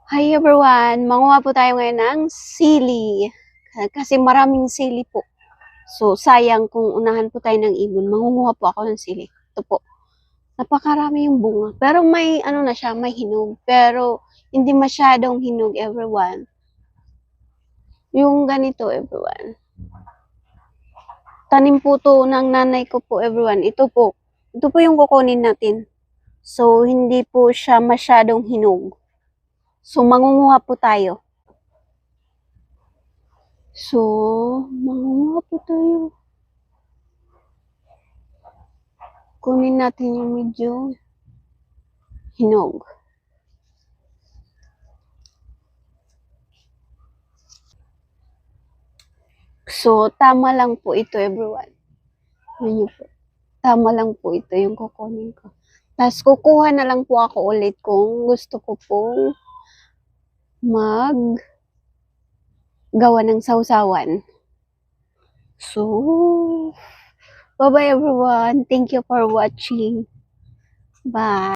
Hi everyone! Manguha po tayo ngayon ng sili. Kasi maraming sili po. So, sayang kung unahan po tayo ng ibon. Mangunguha po ako ng sili. Ito po. Napakarami yung bunga. Pero may, ano na siya, may hinog. Pero, hindi masyadong hinog, everyone. Yung ganito, everyone. Tanim po to ng nanay ko po, everyone. Ito po. Ito po yung kukunin natin. So, hindi po siya masyadong hinog. So, mangunguha po tayo. So, mangunguha po tayo. Kunin natin yung medyo hinog. So, tama lang po ito, everyone. Yun po. Tama lang po ito yung kukunin ko. Tapos, kukuha na lang po ako ulit kung gusto ko pong gawa ng sausawan. So, bye-bye everyone. Thank you for watching. Bye.